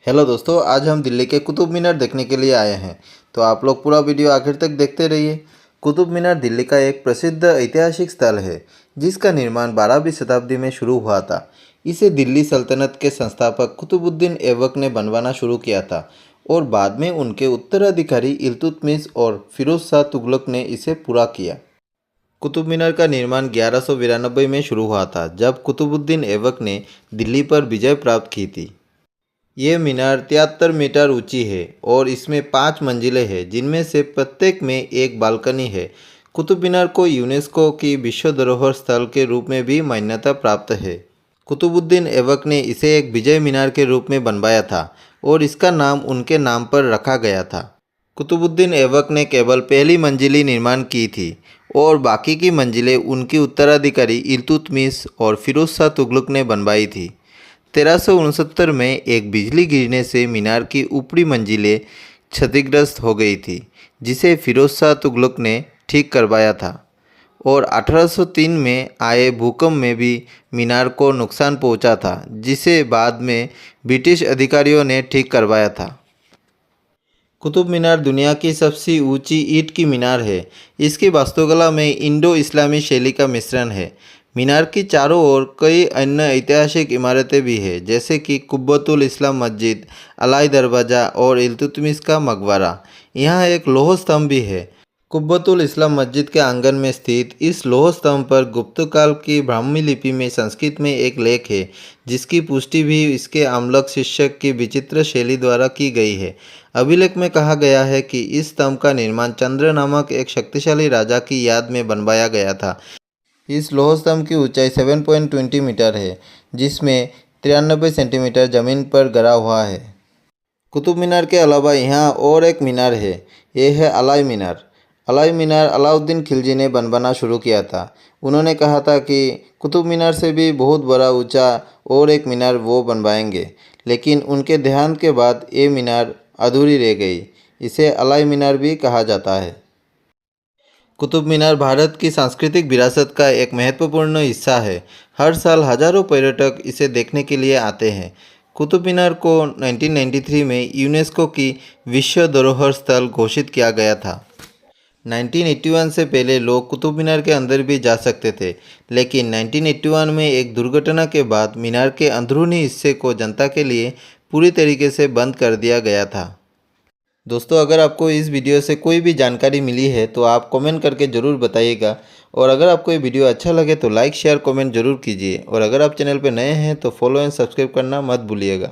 Hello दोस्तों, आज हम दिल्ली के कुतुब मीनार देखने के लिए आए हैं। तो आप लोग पूरा वीडियो आखिर तक देखते रहिए। कुतुब मीनार दिल्ली का एक प्रसिद्ध ऐतिहासिक स्थल है जिसका निर्माण 12वीं शताब्दी में शुरू हुआ था। इसे दिल्ली सल्तनत के संस्थापक कुतुबुद्दीन ऐबक ने बनवाना शुरू किया था और बाद में उनके उत्तराधिकारी इल्तुतमिश और फिरोज शाह तुगलक ने इसे पूरा किया। कुतुब मीनार का निर्माण 1192 में शुरू हुआ था, जब कुतुबुद्दीन ऐबक ने दिल्ली पर विजय प्राप्त की थी। ये मीनार 73 मीटर ऊंची है और इसमें 5 मंजिलें हैं, जिनमें से प्रत्येक में एक बालकनी है। कुतुब मीनार को यूनेस्को की विश्व धरोहर स्थल के रूप में भी मान्यता प्राप्त है। कुतुबुद्दीन ऐबक ने इसे एक विजय मीनार के रूप में बनवाया था और इसका नाम उनके नाम पर रखा गया था। कुतुबुद्दीन ऐबक ने केवल पहली मंजिल निर्माण की थी और बाकी की मंजिलें उनकी उत्तराधिकारी इल्तुतमिश और फिरोज शाह तुगलक ने बनवाई थी। 1369 में एक बिजली गिरने से मीनार की ऊपरी मंजिलें क्षतिग्रस्त हो गई थी, जिसे फिरोज शाह तुगलक ने ठीक करवाया था और 1803 में आए भूकंप में भी मीनार को नुकसान पहुंचा था, जिसे बाद में ब्रिटिश अधिकारियों ने ठीक करवाया था। कुतुब मीनार दुनिया की सबसे ऊंची ईंट की मीनार है। इसकी वास्तुकला में इंडो इस्लामी शैली का मिश्रण है। मीनार की चारों ओर कई अन्य ऐतिहासिक इमारतें भी हैं, जैसे कि कुब्बतुल इस्लाम मस्जिद, अलाई दरवाज़ा और इल्तुतमिश का मकबरा। यहाँ एक लौह स्तंभ भी है। कुब्बतुल इस्लाम मस्जिद के आंगन में स्थित इस लौह स्तंभ पर गुप्त काल की ब्राह्मी लिपि में संस्कृत में एक लेख है, जिसकी पुष्टि भी इसके आमलक शीर्षक की विचित्र शैली द्वारा की गई है। अभिलेख में कहा गया है कि इस स्तंभ का निर्माण चंद्र नामक एक शक्तिशाली राजा की याद में बनवाया गया था। इस लौह स्तंभ की ऊंचाई 7.20 मीटर है, जिसमें 93 सेंटीमीटर जमीन पर गड़ा हुआ है। कुतुब मीनार के अलावा यहाँ और एक मीनार है, ये है अलाई मीनार। अलाई मीनार अलाउद्दीन खिलजी ने बनवाना शुरू किया था। उन्होंने कहा था कि कुतुब मीनार से भी बहुत बड़ा ऊंचा और एक मीनार वो बनवाएंगे, लेकिन उनके देहांत के बाद ये मीनार अधूरी रह गई। इसे अलाई मीनार भी कहा जाता है। कुतुब मीनार भारत की सांस्कृतिक विरासत का एक महत्वपूर्ण हिस्सा है। हर साल हजारों पर्यटक इसे देखने के लिए आते हैं। कुतुब मीनार को 1993 में यूनेस्को की विश्व धरोहर स्थल घोषित किया गया था। 1981 से पहले लोग कुतुब मीनार के अंदर भी जा सकते थे, लेकिन 1981 में एक दुर्घटना के बाद मीनार के अंदरूनी हिस्से को जनता के लिए पूरी तरीके से बंद कर दिया गया था। दोस्तों, अगर आपको इस वीडियो से कोई भी जानकारी मिली है तो आप कमेंट करके ज़रूर बताइएगा, और अगर आपको ये वीडियो अच्छा लगे तो लाइक शेयर कमेंट ज़रूर कीजिए, और अगर आप चैनल पर नए हैं तो फॉलो एंड सब्सक्राइब करना मत भूलिएगा।